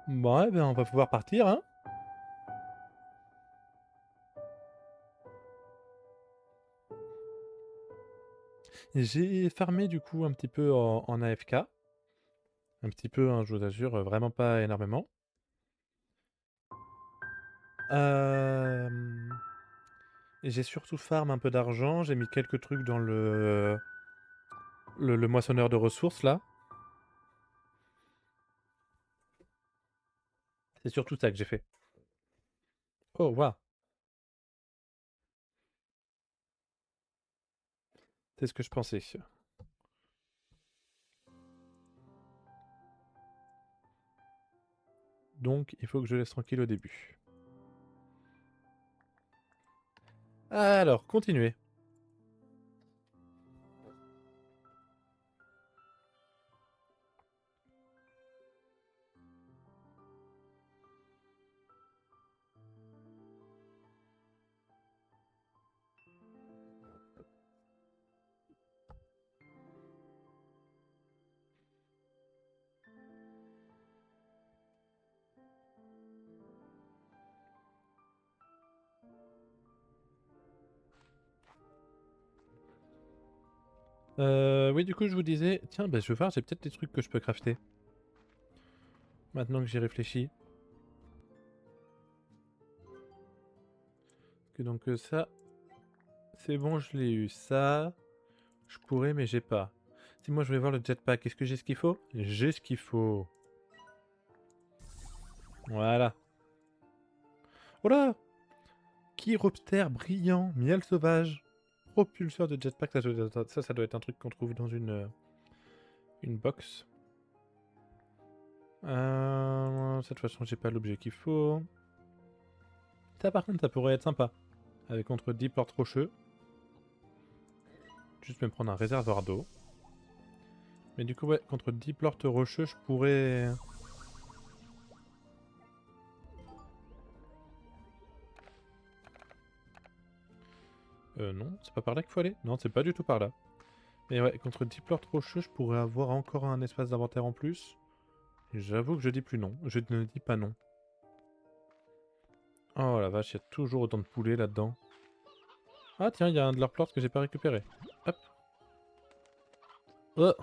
Bon, eh ben, on va pouvoir partir, hein. J'ai farmé du coup un petit peu en AFK. Un petit peu, hein, je vous assure, vraiment pas énormément. Hem, j'ai surtout farm un peu d'argent, j'ai mis quelques trucs dans le moissonneur de ressources là. C'est surtout ça que j'ai fait. Oh waouh! C'est ce que je pensais. Donc il faut que je laisse tranquille au début. Alors, continuez. Oui, du coup, je vous disais, tiens, bah, je vais voir, j'ai peut-être des trucs que je peux crafter. Maintenant que j'y réfléchis. Que donc ça, c'est bon, je l'ai eu. Ça, je pourrais, mais j'ai pas. Si moi je vais voir le jetpack, est-ce que j'ai ce qu'il faut? J'ai ce qu'il faut. Voilà. Oh là! Chiroptère brillant, miel sauvage, propulseur de jetpack, ça doit être un truc qu'on trouve dans une box. Cette façon, j'ai pas l'objet qu'il faut. Ça, par contre, ça pourrait être sympa. Avec contre 10 portes rocheux. Juste me prendre un réservoir d'eau. Mais du coup, ouais, contre 10 portes rocheux, je pourrais... non, c'est pas par là qu'il faut aller. Non, c'est pas du tout par là. Mais ouais, contre 10 portes rocheux, je pourrais avoir encore un espace d'inventaire en plus. J'avoue que je dis plus non. Je ne dis pas non. Oh la vache, il y a toujours autant de poulets là-dedans. Ah tiens, il y a un de leurs plantes que j'ai pas récupéré. Hop. Oh.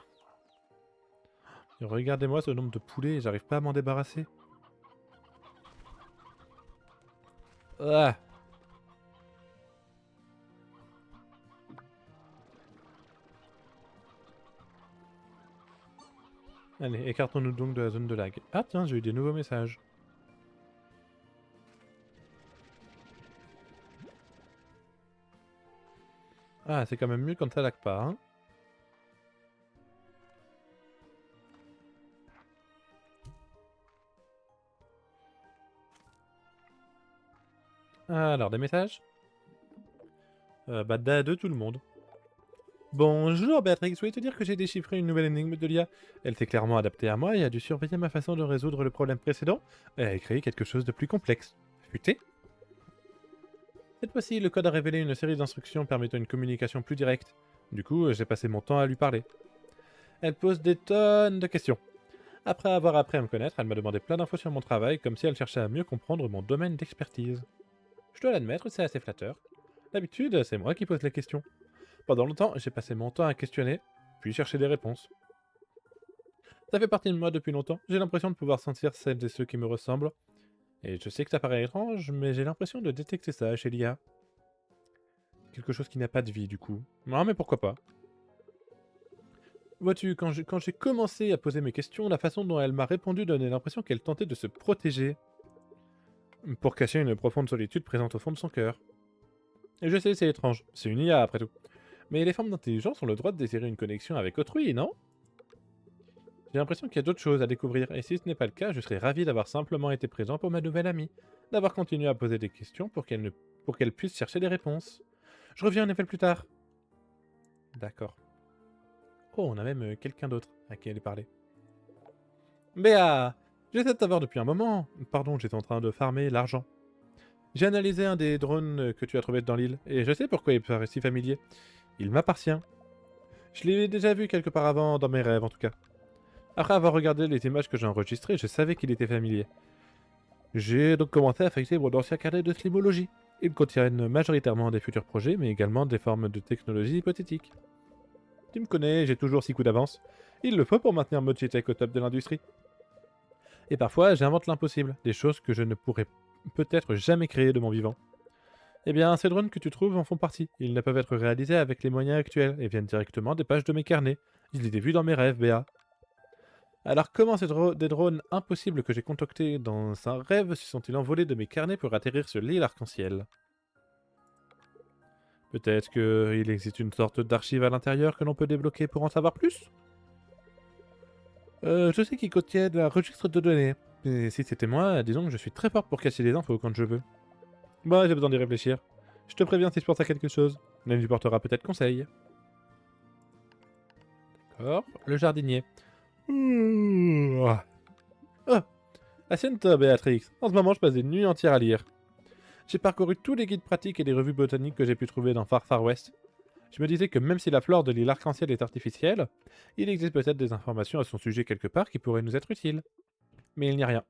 Et regardez-moi ce nombre de poulets, j'arrive pas à m'en débarrasser. Ah. Allez, écartons-nous donc de la zone de lag. Ah tiens, j'ai eu des nouveaux messages. Ah, c'est quand même mieux quand ça lag pas, hein. Alors, des messages bah, de tout le monde. Bonjour Béatrix, je voulais te dire que j'ai déchiffré une nouvelle énigme de l'IA. Elle s'est clairement adaptée à moi et a dû surveiller ma façon de résoudre le problème précédent et a créé quelque chose de plus complexe. Futé. Cette fois-ci, le code a révélé une série d'instructions permettant une communication plus directe. Du coup, j'ai passé mon temps à lui parler. Elle pose des tonnes de questions. Après avoir appris à me connaître, elle m'a demandé plein d'infos sur mon travail, comme si elle cherchait à mieux comprendre mon domaine d'expertise. Je dois l'admettre, c'est assez flatteur. D'habitude, c'est moi qui pose les questions. Pendant longtemps, j'ai passé mon temps à questionner, puis chercher des réponses. Ça fait partie de moi depuis longtemps, j'ai l'impression de pouvoir sentir celles et ceux qui me ressemblent. Et je sais que ça paraît étrange, mais j'ai l'impression de détecter ça chez l'IA. Quelque chose qui n'a pas de vie, du coup. Non, mais pourquoi pas. Vois-tu, quand j'ai commencé à poser mes questions, la façon dont elle m'a répondu donnait l'impression qu'elle tentait de se protéger, pour cacher une profonde solitude présente au fond de son cœur. Et je sais, c'est étrange, c'est une IA après tout. Mais les formes d'intelligence ont le droit de désirer une connexion avec autrui, non? J'ai l'impression qu'il y a d'autres choses à découvrir, et si ce n'est pas le cas, je serais ravi d'avoir simplement été présent pour ma nouvelle amie, d'avoir continué à poser des questions pour qu'elle puisse chercher des réponses. Je reviens en effet plus tard. D'accord. Oh, on a même quelqu'un d'autre à qui aller parler. Béa! J'essaie de t'avoir depuis un moment. Pardon, j'étais en train de farmer l'argent. J'ai analysé un des drones que tu as trouvé dans l'île, et je sais pourquoi il paraît si familier. Il m'appartient. Je l'ai déjà vu quelque part avant, dans mes rêves en tout cas. Après avoir regardé les images que j'ai enregistrées, je savais qu'il était familier. J'ai donc commencé à feuilleter mon ancien carnet de slimologie. Ils contiennent majoritairement des futurs projets, mais également des formes de technologies hypothétiques. Tu me connais, j'ai toujours 6 coups d'avance. Il le faut pour maintenir Mojitech au top de l'industrie. Et parfois, j'invente l'impossible, des choses que je ne pourrais peut-être jamais créer de mon vivant. Eh bien, ces drones que tu trouves en font partie. Ils ne peuvent être réalisés avec les moyens actuels et viennent directement des pages de mes carnets. Je les ai vus dans mes rêves, Béa. Alors comment des drones impossibles que j'ai concoctés dans un rêve se sont-ils envolés de mes carnets pour atterrir sur l'île arc-en-ciel? Peut-être qu'il existe une sorte d'archive à l'intérieur que l'on peut débloquer pour en savoir plus? Je sais qu'ils contiennent un registre de données. Et si c'était moi, disons que je suis très fort pour cacher les infos quand je veux. Bah, j'ai besoin d'y réfléchir. Je te préviens si je pense à quelque chose. Elle lui portera peut-être conseil. D'accord. Le jardinier. Ah. Ah. Assieds-toi, Béatrix. En ce moment, je passe des nuits entières à lire. J'ai parcouru tous les guides pratiques et les revues botaniques que j'ai pu trouver dans Far Far West. Je me disais que même si la flore de l'île arc-en-ciel est artificielle, il existe peut-être des informations à son sujet quelque part qui pourraient nous être utiles. Mais il n'y a rien.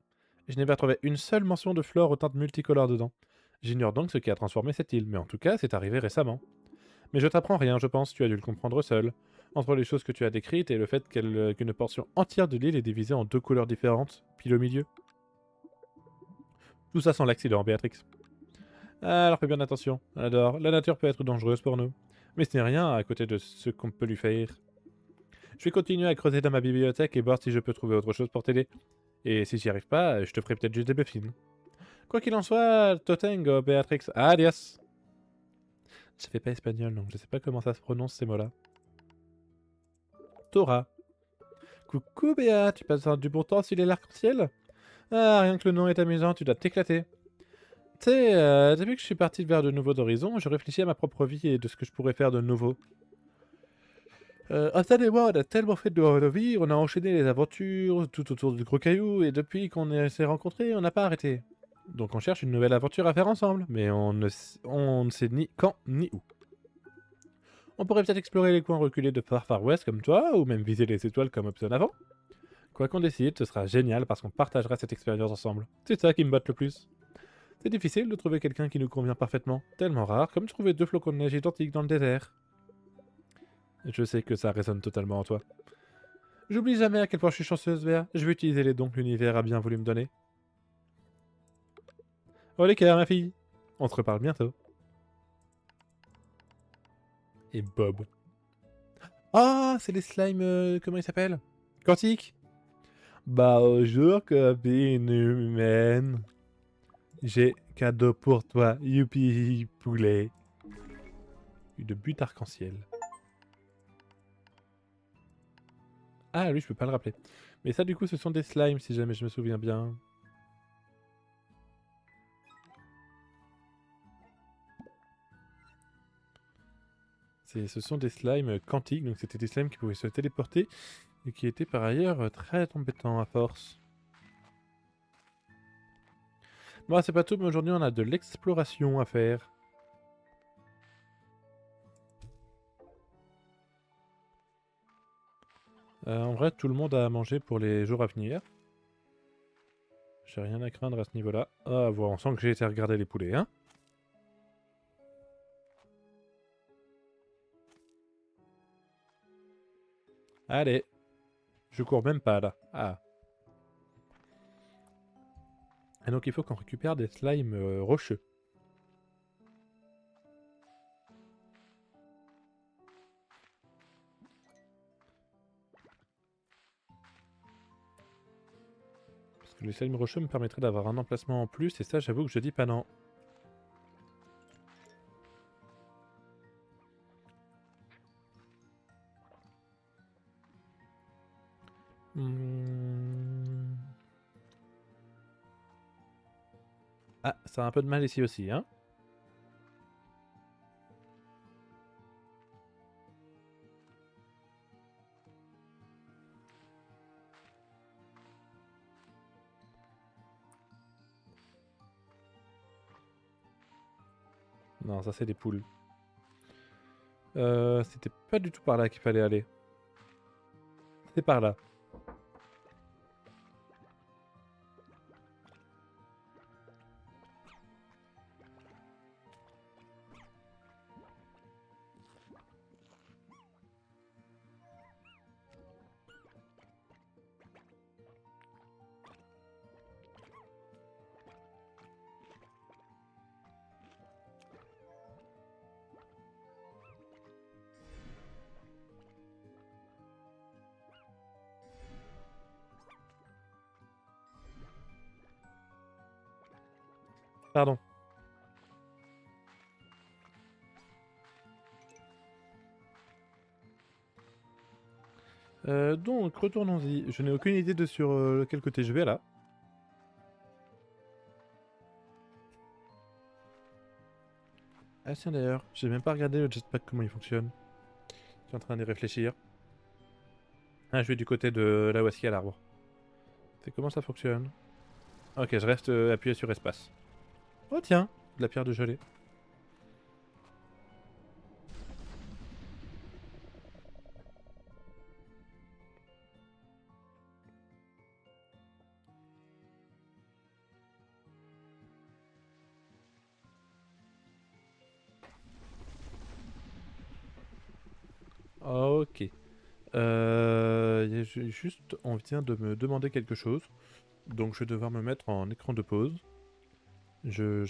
Je n'ai pas trouvé une seule mention de flore aux teintes multicolores dedans. J'ignore donc ce qui a transformé cette île, mais en tout cas, c'est arrivé récemment. Mais je t'apprends rien, je pense, tu as dû le comprendre seul. Entre les choses que tu as décrites et le fait qu'une portion entière de l'île est divisée en deux couleurs différentes, pile au milieu. Tout ça sans l'accident, Béatrix. Ah, alors fais bien attention. Alors, la nature peut être dangereuse pour nous. Mais ce n'est rien à côté de ce qu'on peut lui faire. Je vais continuer à creuser dans ma bibliothèque et voir si je peux trouver autre chose pour t'aider. Et si j'y arrive pas, je te ferai peut-être juste des muffins. Quoi qu'il en soit, Totengo, Béatrix, adios. Je fais pas espagnol, donc je sais pas comment ça se prononce ces mots-là. Tora. Coucou Béa, tu passes du bon temps s'il est l'arc-en-ciel? Ah, rien que le nom est amusant, tu dois t'éclater. Tu sais, depuis que je suis parti vers de nouveaux horizons, je réfléchis à ma propre vie et de ce que je pourrais faire de nouveau. Hassan et moi, on a tellement fait de nos vies, on a enchaîné les aventures tout autour du gros caillou, et depuis s'est rencontrés, on n'a pas arrêté. Donc on cherche une nouvelle aventure à faire ensemble, mais on ne sait ni quand ni où. On pourrait peut-être explorer les coins reculés de Far Far West comme toi, ou même viser les étoiles comme option avant. Quoi qu'on décide, ce sera génial parce qu'on partagera cette expérience ensemble. C'est ça qui me botte le plus. C'est difficile de trouver quelqu'un qui nous convient parfaitement, tellement rare comme trouver deux flocons de neige identiques dans le désert. Je sais que ça résonne totalement en toi. J'oublie jamais à quel point je suis chanceuse, Béa. Je vais utiliser les dons que l'univers a bien voulu me donner. Oh les cœurs, ma fille. On se reparle bientôt. Et Bob. Ah, c'est les slimes, comment ils s'appellent? Quantique. Bonjour, copine humaine. J'ai cadeau pour toi, youpi poulet. Une butte arc-en-ciel. Ah, lui, je peux pas le rappeler. Mais ça, du coup, ce sont des slimes, si jamais je me souviens bien. Ce sont des slimes quantiques, donc c'était des slimes qui pouvaient se téléporter et qui étaient par ailleurs très embêtants à force. Bon, c'est pas tout, mais aujourd'hui on a de l'exploration à faire. En vrai, tout le monde a à manger pour les jours à venir. J'ai rien à craindre à ce niveau-là. Ah, voilà, on sent que j'ai été regarder les poulets, hein. Allez, je cours même pas là. Ah. Et donc il faut qu'on récupère des slimes rocheux. Parce que les slimes rocheux me permettraient d'avoir un emplacement en plus, et ça j'avoue que je dis pas non. Hmm. Ah, ça a un peu de mal ici aussi, hein. Non, ça c'est des poules. C'était pas du tout par là qu'il fallait aller. C'est par là. Pardon. Donc, retournons-y. Je n'ai aucune idée de sur quel côté je vais là. Ah tiens d'ailleurs, j'ai même pas regardé le jetpack comment il fonctionne. Je suis en train de réfléchir. Ah, je vais du côté de là où est-ce qu'il y a l'arbre. C'est comment ça fonctionne? Ok, je reste appuyé sur espace. Oh tiens, de la pierre de gelée. Ok. Juste, on vient de me demander quelque chose. Donc je vais devoir me mettre en écran de pause. Je...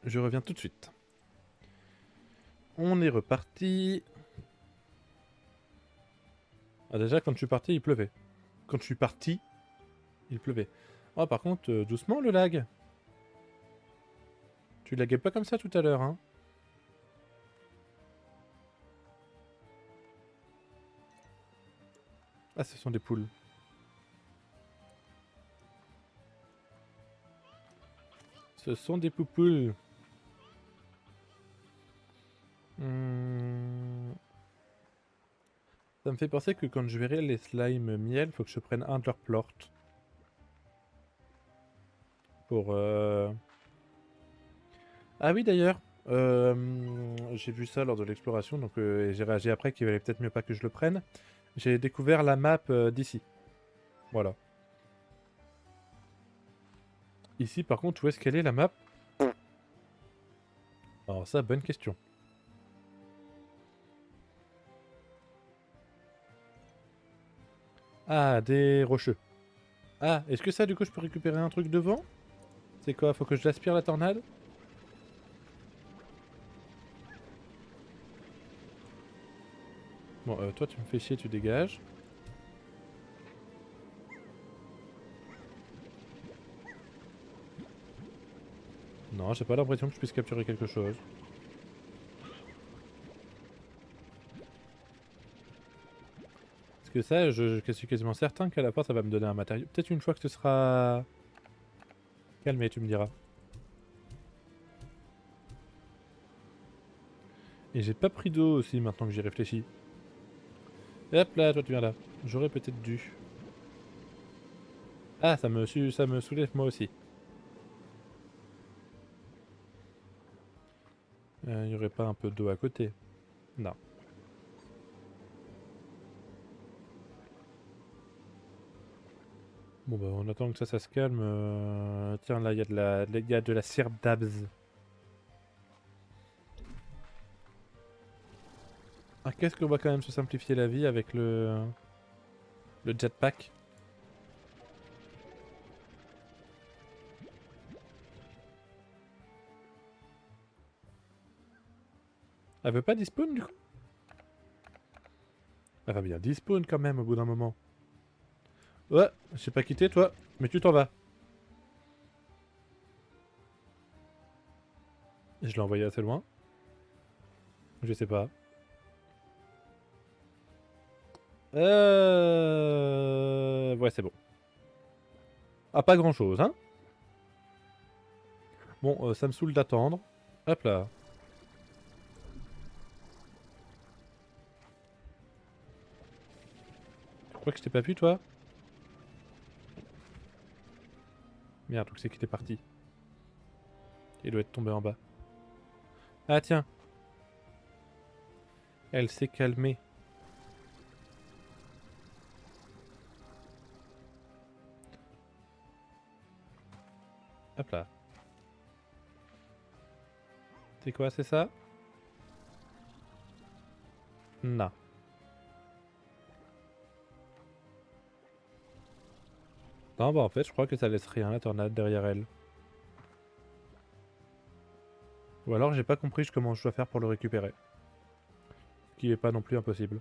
Je reviens tout de suite. On est reparti. Ah déjà, quand je suis parti, il pleuvait. Quand je suis parti, il pleuvait. Oh, par contre, doucement le lag. Tu laguais pas comme ça tout à l'heure, hein. Ah, ce sont des poules. Ce sont des poupoules. Hmm. Ça me fait penser que quand je verrai les slimes miel, faut que je prenne un de leurs plorts. Pour... Ah oui d'ailleurs, j'ai vu ça lors de l'exploration, donc j'ai réagi après qu'il valait peut-être mieux pas que je le prenne. J'ai découvert la map d'ici. Voilà. Ici par contre, où est-ce qu'elle est la map? Alors ça, bonne question. Ah, des rocheux. Ah, est-ce que ça du coup je peux récupérer un truc devant? C'est quoi? Faut que je l'aspire la tornade? Bon, toi tu me fais chier, tu dégages. Non, j'ai pas l'impression que je puisse capturer quelque chose. Parce que ça, je suis quasiment certain qu'à la fin ça va me donner un matériau. Peut-être une fois que ce sera calmé, tu me diras. Et j'ai pas pris d'eau aussi maintenant que j'y réfléchis. Et hop là, toi tu viens là. J'aurais peut-être dû. Ah, ça me soulève moi aussi. Y aurait pas un peu d'eau à côté? Non. Bon bah on attend que ça se calme. Tiens là, il y a de la cire d'abs. Ah, qu'est-ce qu'on va quand même se simplifier la vie avec le jetpack. Elle veut pas despawn du coup? Elle va bien despawn quand même au bout d'un moment. Ouais, je sais pas quitter toi, mais tu t'en vas. Je l'ai envoyé assez loin. Je sais pas. Ouais, c'est bon. Ah, pas grand chose, hein? Bon, ça me saoule d'attendre. Hop là. Tu crois que je t'ai pas vu, toi? Merde, donc c'est qu'il est parti. Il doit être tombé en bas. Ah, tiens. Elle s'est calmée. Hop là. C'est quoi, c'est ça? Non. Non, bah en fait, je crois que ça laisse rien, la tornade derrière elle. Ou alors, j'ai pas compris comment je dois faire pour le récupérer. Ce qui est pas non plus impossible.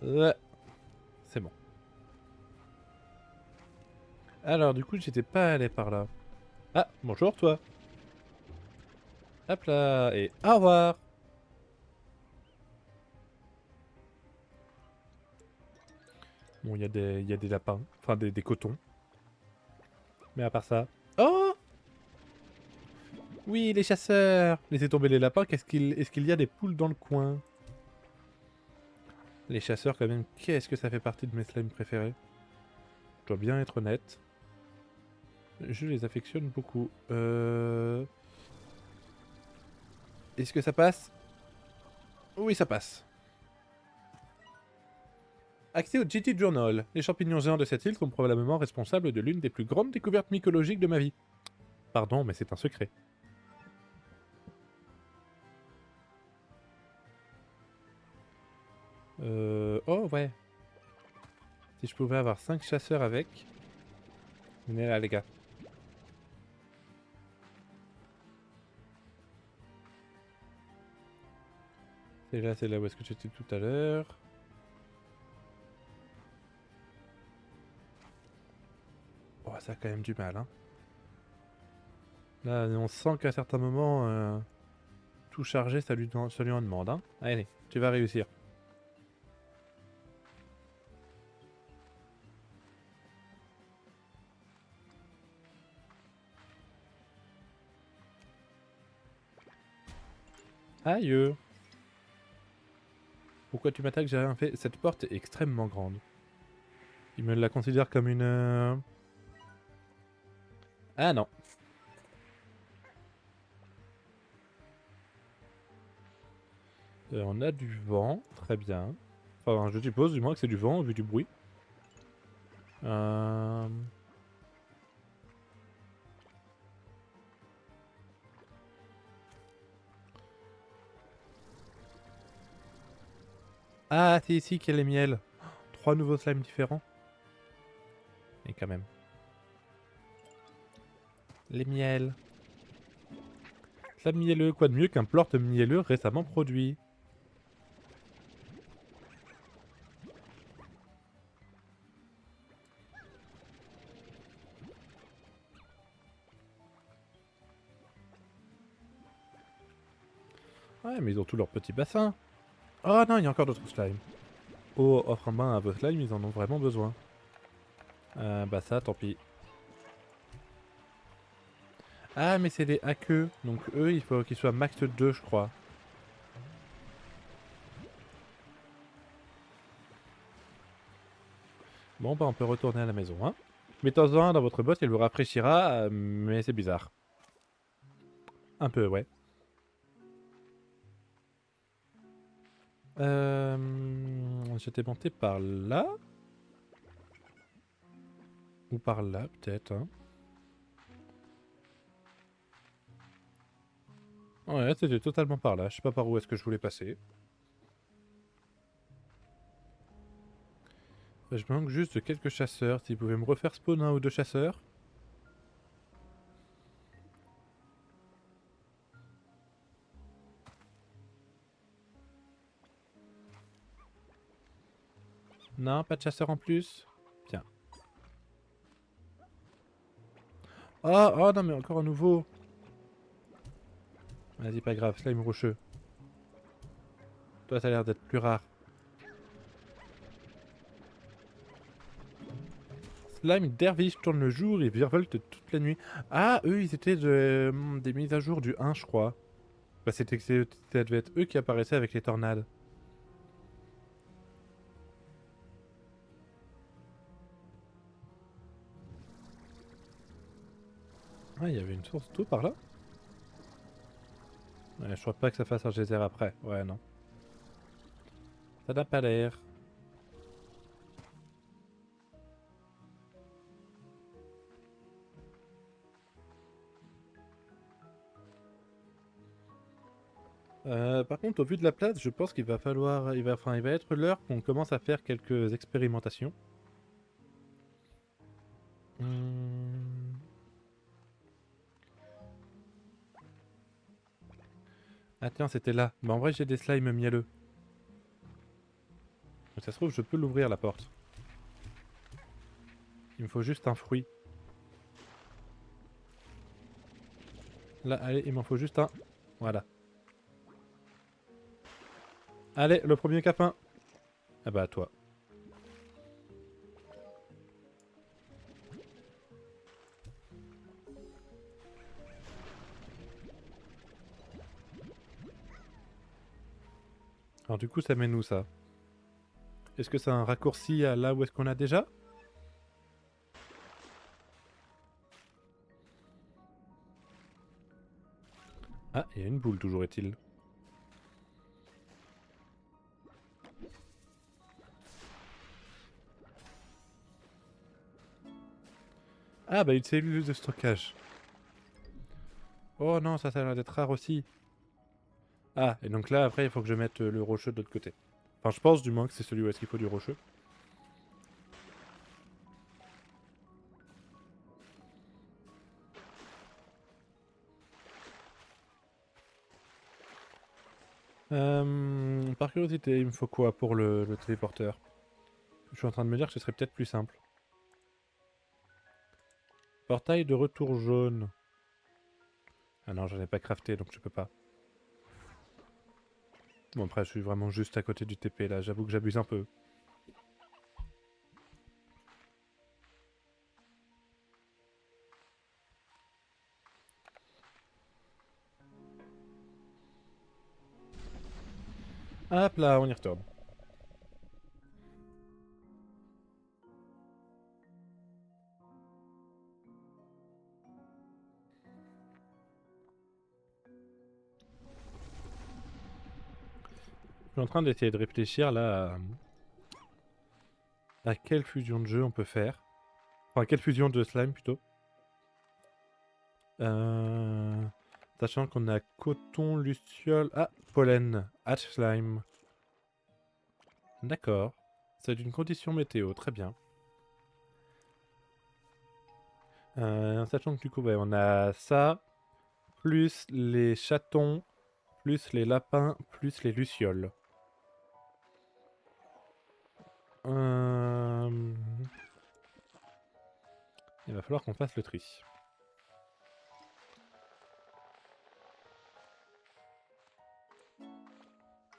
Ouais, c'est bon. Alors, du coup, j'étais pas allé par là. Ah, bonjour, toi. Hop là, et au revoir. Bon, il y a des lapins, enfin des cotons. Mais à part ça... Oh! Oui, les chasseurs! Laissez tomber les lapins, est-ce qu'il y a des poules dans le coin? Les chasseurs, quand même, qu'est-ce que ça fait partie de mes slimes préférés? Je dois bien être honnête. Je les affectionne beaucoup. Est-ce que ça passe? Oui, ça passe. Accès au GT Journal. Les champignons géants de cette île sont probablement responsables de l'une des plus grandes découvertes mycologiques de ma vie. Pardon, mais c'est un secret. Oh, ouais. Si je pouvais avoir 5 chasseurs avec... Venez là, les gars. C'est là où est-ce que j'étais tout à l'heure. Oh, ça a quand même du mal, hein. Là, on sent qu'à certains moments, tout charger, ça lui en demande, hein. Allez, tu vas réussir. Aïe. Pourquoi tu m'attaques? J'ai rien fait. Cette porte est extrêmement grande. Il me la considère comme une... Ah non. On a du vent, très bien. Enfin, je suppose du moins que c'est du vent, vu du bruit. Euh... Ah, c'est ici qu'il y a les miels. 3 nouveaux slimes différents. Et quand même. Les miels. Slime mielleux, quoi de mieux qu'un plort mielleux récemment produit? Ouais, mais ils ont tous leurs petits bassins. Oh non, il y a encore d'autres slimes. Oh, offre un bain à vos slimes, ils en ont vraiment besoin. Bah ça, tant pis. Ah, mais c'est des hackeux. Donc eux, il faut qu'ils soient max 2, je crois. Bon, bah on peut retourner à la maison, hein. Mettez-en un dans votre botte, il vous rafraîchira, mais c'est bizarre. Un peu, ouais. J'étais monté par là? Ou par là, peut-être, hein. Ouais, c'était totalement par là. Je sais pas par où est-ce que je voulais passer. Je manque juste de quelques chasseurs. Si vous pouvez me refaire spawn un ou deux chasseurs. Non, pas de chasseurs en plus. Bien. Oh, oh non, mais encore un nouveau. Vas-y, pas grave, slime rocheux. Toi, ça a l'air d'être plus rare. Slime derviche tourne le jour et virevolte toute la nuit. Ah, eux, ils étaient des mises à jour du 1, je crois. Bah, ça devait être eux qui apparaissaient avec les tornades. Ah, il y avait une source d'eau par là? Ouais, je crois pas que ça fasse un geyser après. Ouais, non. Ça n'a pas l'air. Par contre, au vu de la place, je pense qu'il va falloir... il va être l'heure qu'on commence à faire quelques expérimentations. Hmm. Ah tiens, c'était là. Bah en vrai, j'ai des slimes mielleux. Donc ça se trouve, je peux l'ouvrir la porte. Il me faut juste un fruit. Là, allez, il m'en faut juste un. Voilà. Allez, le premier capin. Ah bah, toi. Alors du coup, ça mène où, ça? Est-ce que c'est un raccourci à là où est-ce qu'on a déjà? Ah, il y a une boule, toujours est-il. Ah, bah une cellule de stockage. Oh non, ça a l'air d'être rare aussi. Ah, et donc là, après, il faut que je mette le rocheux de l'autre côté. Enfin, je pense du moins que c'est celui où est-ce qu'il faut du rocheux. Par curiosité, il me faut quoi pour le téléporteur? Je suis en train de me dire que ce serait peut-être plus simple. Portail de retour jaune. Ah non, j'en ai pas crafté, donc je peux pas. Bon, après, je suis vraiment juste à côté du TP, là. J'avoue que j'abuse un peu. Hop là, on y retourne. Je suis en train d'essayer de réfléchir, là, à quelle fusion de jeu on peut faire. Enfin, quelle fusion de slime, plutôt. Euh... Sachant qu'on a coton, luciole... Ah, pollen, hatch slime. D'accord. C'est d'une condition météo, très bien. Sachant que du coup, ouais, on a ça, plus les chatons, plus les lapins, plus les lucioles. Il va falloir qu'on fasse le tri.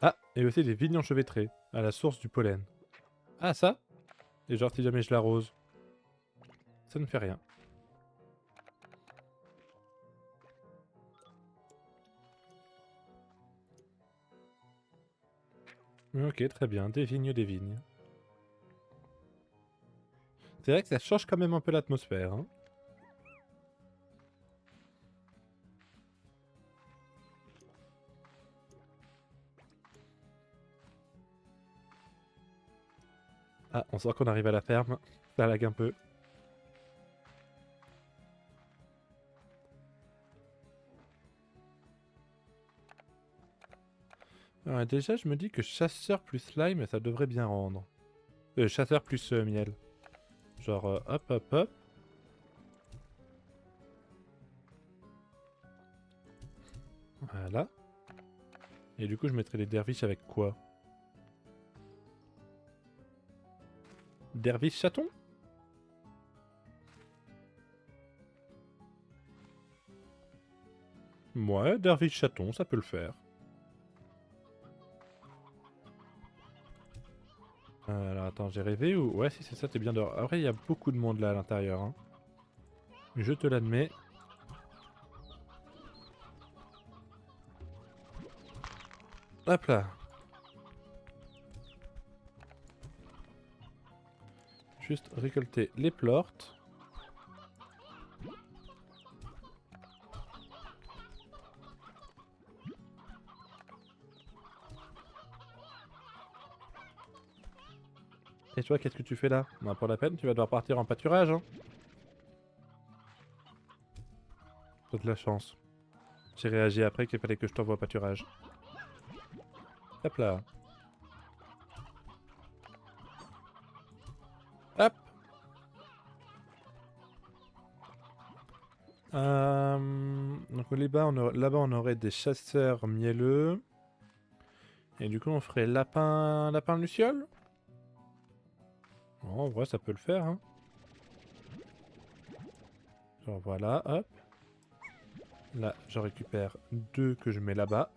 Ah, et aussi des vignes enchevêtrées, à la source du pollen. Ah, ça? Et genre si jamais je l'arrose, ça ne fait rien. Ok, très bien, des vignes, des vignes. C'est vrai que ça change quand même un peu l'atmosphère, hein. Ah, on sent qu'on arrive à la ferme, ça lag un peu. Déjà, je me dis que chasseur plus slime, ça devrait bien rendre. Chasseur plus miel. Genre, hop, hop, hop. Voilà. Et du coup, je mettrai les derviches avec quoi? Derviche chaton? Ouais, derviche chaton, ça peut le faire. Alors attends, j'ai rêvé ou... Ouais, si c'est ça, t'es bien dehors. Après, il y a beaucoup de monde là à l'intérieur, hein. Je te l'admets. Hop là. Juste récolter les plortes. Et toi, qu'est-ce que tu fais là? Bah, pour la peine, tu vas devoir partir en pâturage, hein. T'as de la chance. J'ai réagi après qu'il fallait que je t'envoie au pâturage. Hop là. Hop. Donc là-bas, on aurait des chasseurs mielleux. Et du coup, on ferait lapin luciole. Oh, en vrai, ça peut le faire, hein. Genre voilà, hop. Là, je récupère 2 que je mets là-bas.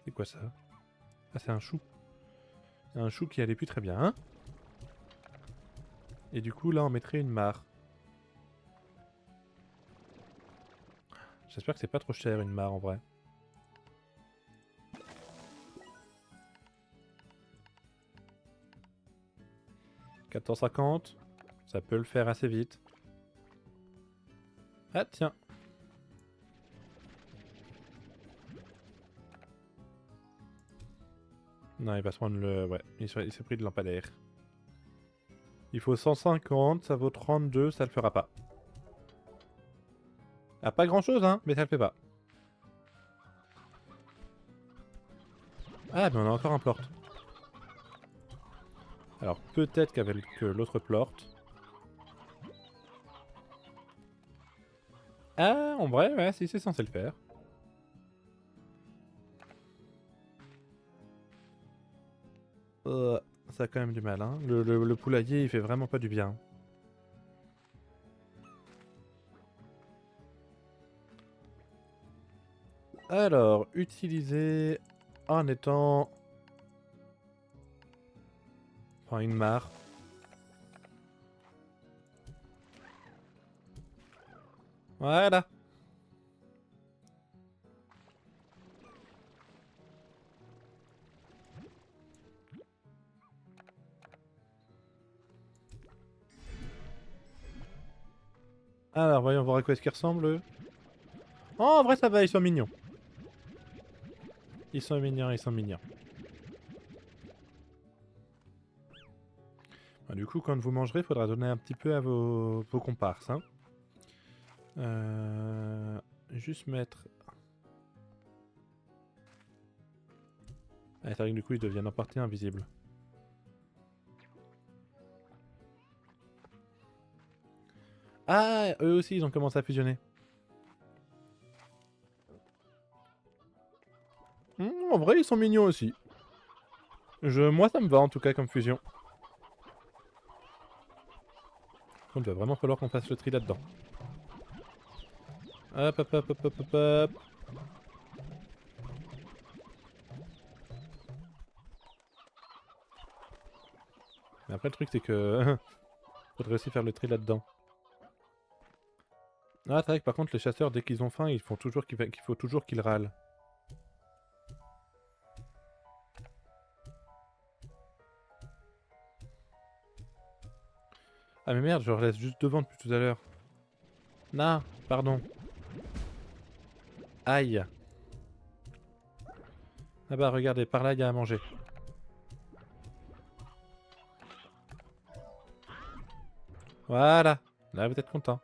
C'est quoi ça? Ah, c'est un chou. Un chou qui allait plus très bien, hein. Et du coup, là, on mettrait une mare. J'espère que c'est pas trop cher, une mare, en vrai. « 450. Ça peut le faire assez vite. Ah, tiens. Non, il va se prendre le... Ouais, il s'est pris de lampadaire. Il faut 150, ça vaut 32, ça le fera pas. Ah, pas grand chose, hein, mais ça le fait pas. Ah, mais on a encore un plort. Alors, peut-être qu'avec l'autre plort... Ah, en vrai, ouais, si c'est censé le faire. Ça a quand même du mal, hein. Le poulailler, il fait vraiment pas du bien. Alors, utiliser en étant... Enfin, une mare. Voilà. Alors, voyons voir à quoi est-ce qu'ils ressemblent, eux. Oh, en vrai, ça va, ils sont mignons. Ils sont mignons, ils sont mignons. Bah, du coup, quand vous mangerez, il faudra donner un petit peu à vos comparses, hein. Juste mettre... Ah, c'est vrai que du coup, ils deviennent en partie invisibles. Ah, eux aussi, ils ont commencé à fusionner. En vrai, ils sont mignons aussi. Moi, ça me va en tout cas comme fusion. Il va vraiment falloir qu'on fasse le tri là-dedans. Hop, hop, hop, hop, hop, hop, hop. Mais après, le truc, c'est que... faudrait aussi faire le tri là-dedans. Ah, c'est vrai que par contre, les chasseurs, dès qu'ils ont faim, ils font toujours qu'il faut toujours qu'ils râlent. Ah mais merde, je leur laisse juste devant depuis tout à l'heure. Non, pardon. Aïe. Ah bah regardez, par là, il y a à manger. Voilà. Là, vous êtes content.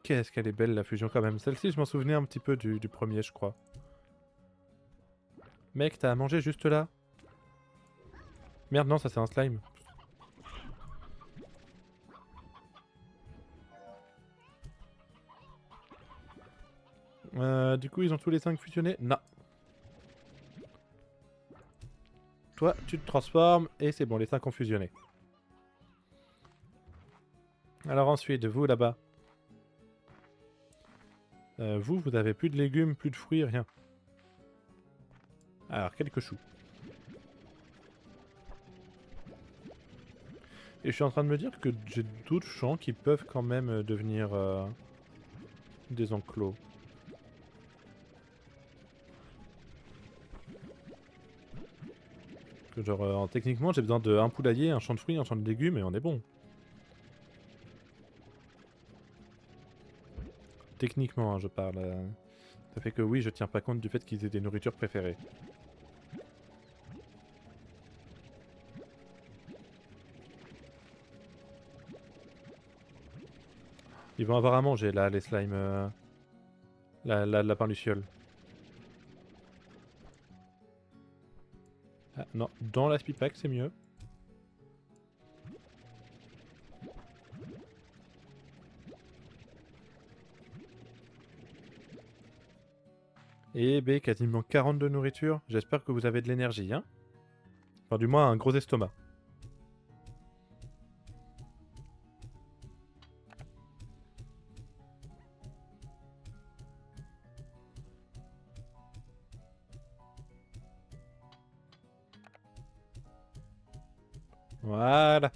Qu'est-ce qu'elle est belle, la fusion, quand même. Celle-ci, je m'en souvenais un petit peu du premier, je crois. Mec, t'as à manger juste là? Merde, non, ça c'est un slime. Du coup, ils ont tous les 5 fusionnés? Non. Toi, tu te transformes et c'est bon, les 5 ont fusionné. Alors ensuite, vous là-bas. Vous avez plus de légumes, plus de fruits, rien. Alors, quelques choux. Et je suis en train de me dire que j'ai d'autres champs qui peuvent quand même devenir des enclos. Que genre, techniquement, j'ai besoin d'un poulailler, un champ de fruits, un champ de légumes et on est bon. Techniquement, hein, je parle. Ça fait que oui, je tiens pas compte du fait qu'ils aient des nourritures préférées. Ils vont avoir à manger là, les slimes. La lapin luciole. Ah, non, dans la spipack, c'est mieux. Et B, quasiment 40 de nourriture. J'espère que vous avez de l'énergie, hein. Enfin, du moins, un gros estomac. Voilà.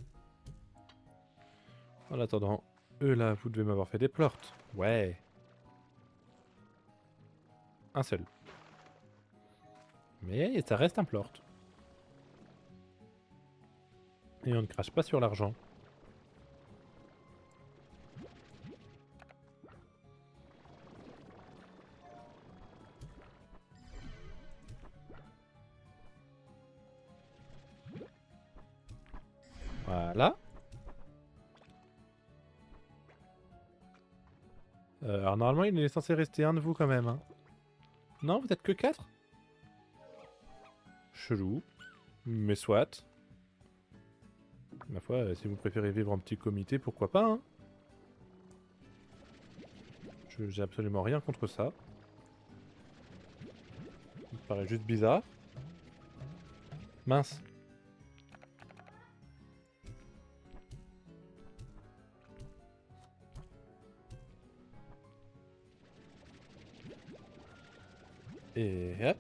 En attendant, eux là, vous devez m'avoir fait des plorts. Ouais. Un seul. Mais ça reste un plort. Et on ne crache pas sur l'argent. Voilà. Alors normalement, il est censé rester un de vous quand même. Hein. Non, vous êtes que 4. Chelou. Mais soit. Ma foi, si vous préférez vivre en petit comité, pourquoi pas, hein. J'ai absolument rien contre ça. Ça me paraît juste bizarre. Mince. Et hop.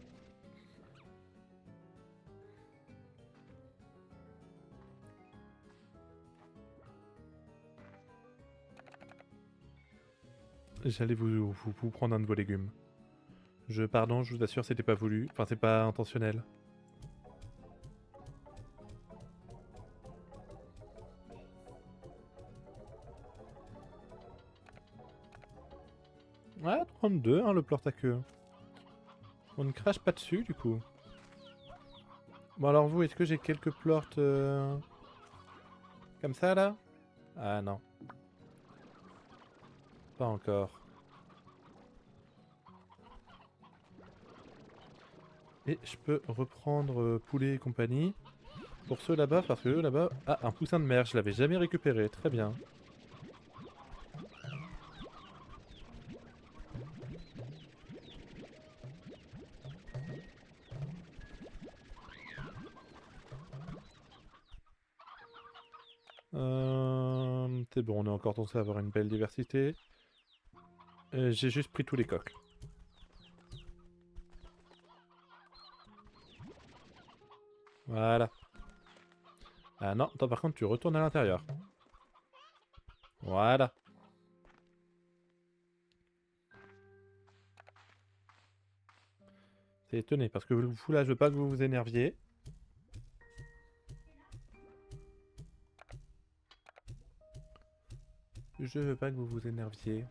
J'allais vous prendre un de vos légumes. Pardon, je vous assure, c'était pas voulu. Enfin, c'est pas intentionnel. Ouais, 32, hein, le plort à queue. On ne crache pas dessus, du coup. Bon, alors vous, est-ce que j'ai quelques plorts comme ça, là? Ah, non. Pas encore. Et je peux reprendre poulet et compagnie. Pour ceux là-bas, parce que eux là-bas... Ah, un poussin de mer, je l'avais jamais récupéré. Très bien. C'est bon, on est encore censé avoir une belle diversité. J'ai juste pris tous les coques. Voilà. Ah non, toi par contre tu retournes à l'intérieur. Voilà. C'est étonné, parce que vous là, je veux pas que vous vous énerviez. Je veux pas que vous vous énerviez.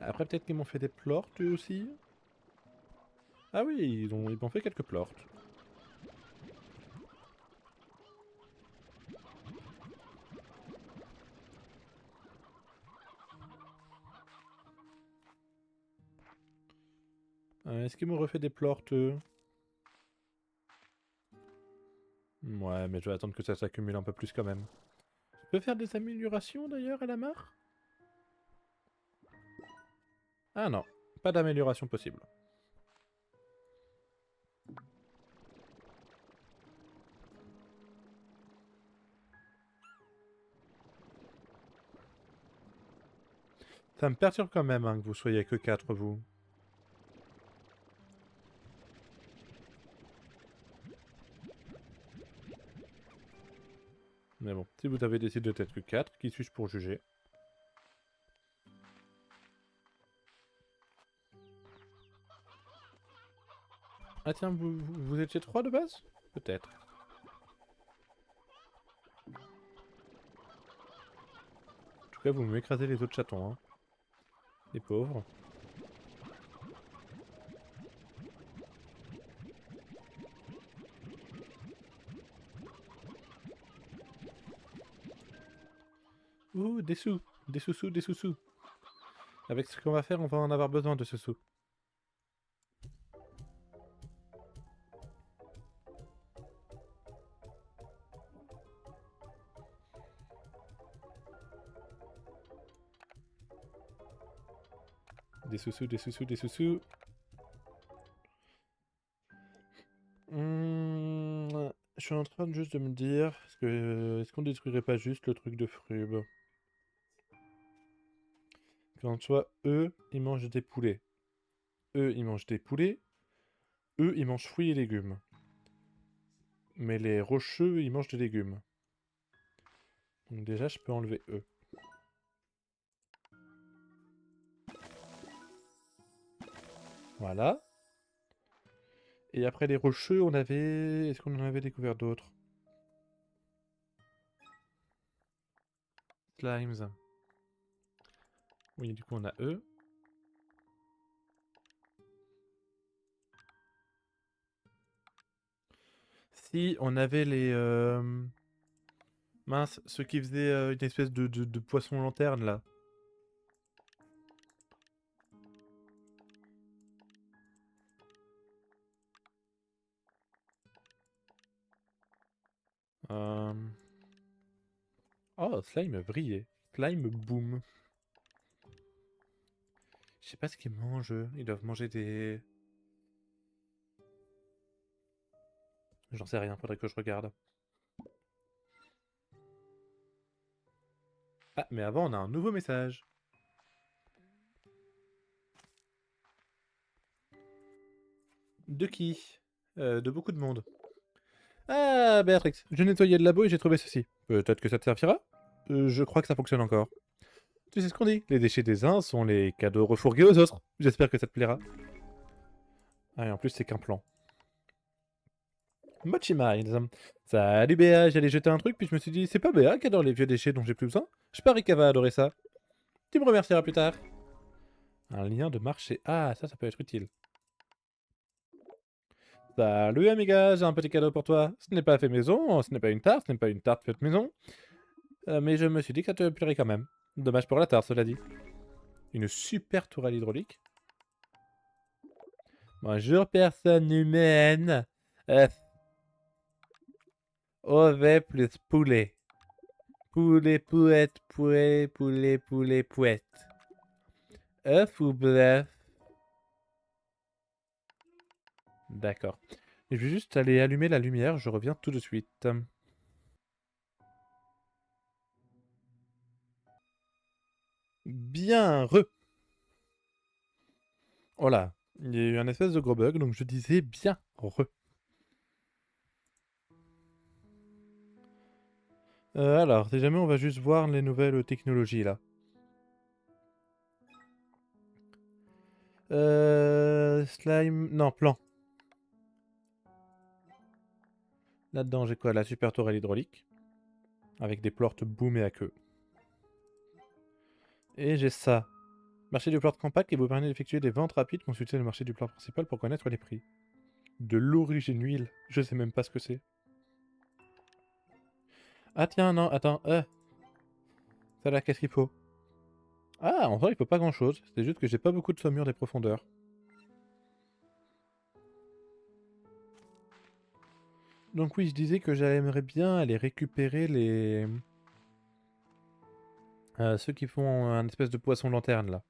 Après peut-être qu'ils m'ont fait des plorts eux aussi. Ah oui, ils m'ont fait quelques plorts. Est-ce qu'ils m'ont refait des plorts eux? Ouais, mais je vais attendre que ça s'accumule un peu plus quand même. Je peux faire des améliorations d'ailleurs à la mare? Ah non, pas d'amélioration possible. Ça me perturbe quand même hein, que vous soyez que 4 vous. Mais bon, si vous avez décidé d'être que 4, qui suis-je pour juger? Ah tiens, vous étiez 3 de base? Peut-être. En tout cas, vous m'écrasez les autres chatons, hein. Les pauvres. Ouh, des sous. Des sous-sous, des sous-sous. Avec ce qu'on va faire, on va en avoir besoin de ce sous. des sous-sous, des sous-sous, des sous-sous. Je suis en train juste de me dire, est-ce qu'on détruirait pas juste le truc de Frub? Quand soit eux, ils mangent des poulets. Eux, ils mangent des poulets. Eux, ils mangent fruits et légumes. Mais les rocheux, ils mangent des légumes. Donc déjà, je peux enlever eux. Voilà. Et après les rocheux, on avait... Est-ce qu'on en avait découvert d'autres? Slimes. Oui, du coup, on a eux. Si, on avait les... Mince, ceux qui faisaient une espèce de poisson lanterne, là. Euh... Oh, slime brillait. Slime boom. Je sais pas ce qu'ils mangent, eux. Ils doivent manger des... J'en sais rien, faudrait que je regarde. Ah, mais avant, on a un nouveau message. De qui? De beaucoup de monde. Ah, Béatrix, je nettoyais le labo et j'ai trouvé ceci. Peut-être que ça te servira? Je crois que ça fonctionne encore. Tu sais ce qu'on dit, les déchets des uns sont les cadeaux refourgués aux autres. J'espère que ça te plaira. Ah, et en plus, c'est qu'un plan. Mochi Minds. Salut Béa, j'allais jeter un truc, puis je me suis dit, c'est pas Béa qui adore les vieux déchets dont j'ai plus besoin. Je parie qu'elle va adorer ça. Tu me remercieras plus tard. Un lien de marché. Ah, ça peut être utile. Salut amiga, j'ai un petit cadeau pour toi. Ce n'est pas fait maison, ce n'est pas une tarte, ce n'est pas une tarte faite maison. Mais je me suis dit que ça te plairait quand même. Dommage pour la tarte, cela dit. Une super tourelle hydraulique. Bonjour personne humaine. Ove plus poulet. Poulet, pouette, poulet, poulet, poulet, pouette. Œuf ou bœuf? D'accord. Je vais juste aller allumer la lumière, je reviens tout de suite. Bien, Oh là, il y a eu un espèce de gros bug, donc je disais bien, alors, si jamais on va juste voir les nouvelles technologies, là. Slime... Non, plan. Là-dedans, j'ai quoi? La super tourelle hydraulique. Avec des plortes boom et à queue. Et j'ai ça. Marché du plort compact qui vous permet d'effectuer des ventes rapides. Consultez le marché du plort principal pour connaître les prix. De l'origine huile. Je sais même pas ce que c'est. Ah tiens, non, attends. Ça là, qu'est-ce qu'il faut? Ah, en vrai, il faut pas grand-chose. C'est juste que j'ai pas beaucoup de saumure des profondeurs. Donc oui, je disais que j'aimerais bien aller récupérer les... ceux qui font un espèce de poisson lanterne, là.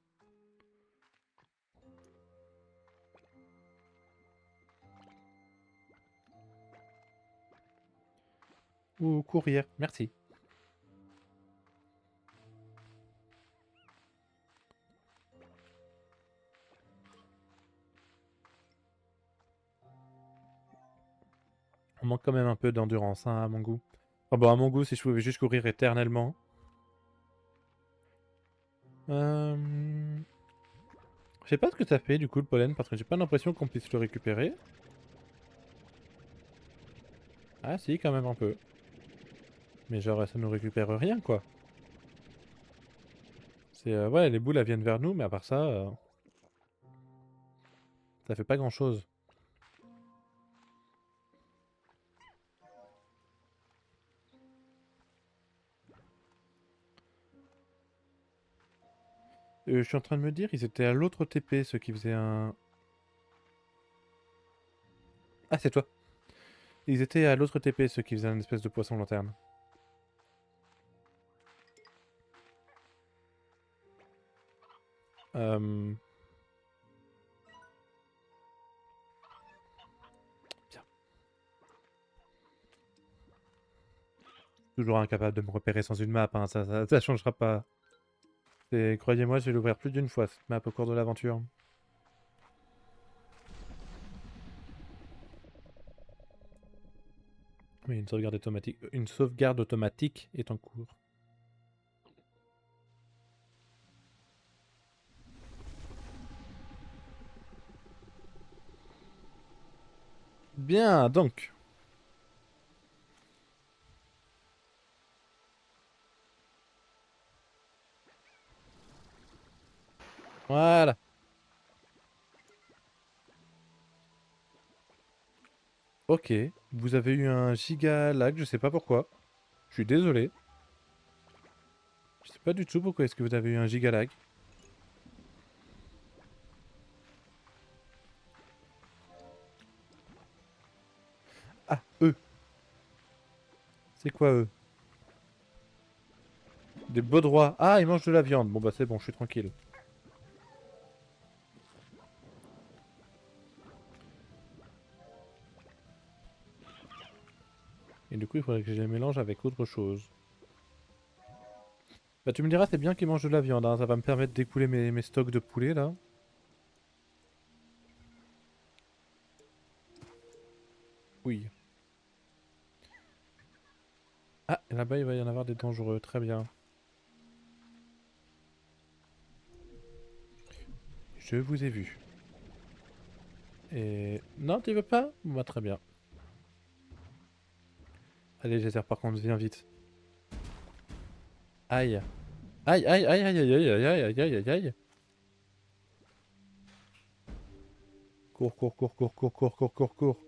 Ou courrier, merci. On manque quand même un peu d'endurance, hein, à mon goût. Enfin bon, à mon goût, si je pouvais juste courir éternellement. Je sais pas ce que ça fait, du coup, le pollen, parce que j'ai pas l'impression qu'on puisse le récupérer. Ah si, quand même un peu. Mais genre, ça nous récupère rien, quoi. C'est, ouais, les boules, elles viennent vers nous, mais à part ça, ça fait pas grand-chose. Je suis en train de me dire, ils étaient à l'autre TP, ceux qui faisaient un... Ah, c'est toi. Ils étaient à l'autre TP, ceux qui faisaient un espèce de poisson lanterne. Euh... Toujours incapable de me repérer sans une map, hein, ça changera pas. Croyez-moi, je vais l'ouvrir plus d'une fois, cette map au cours de l'aventure. Oui, une sauvegarde automatique est en cours. Bien, donc. Voilà. Ok, vous avez eu un giga lag, je sais pas pourquoi. Je suis désolé. Je sais pas du tout pourquoi est-ce que vous avez eu un giga lag. Ah, eux. C'est quoi eux? Des baudrois. Ah, ils mangent de la viande. Bon bah c'est bon, je suis tranquille. Et du coup, il faudrait que je les mélange avec autre chose. Bah tu me diras, c'est bien qu'ils mangent de la viande, hein. Ça va me permettre d'écouler mes stocks de poulet là. Oui. Ah, et là-bas il va y en avoir des dangereux, très bien. Je vous ai vu. Et... Non, tu veux pas? Bah très bien. Allez, Gézère, par contre, viens vite. Aïe. Aïe, aïe, aïe, aïe, aïe, aïe, aïe, aïe, aïe, aïe, aïe. Cours, cours, cours, cours, cours, cours, cours, cours, cours.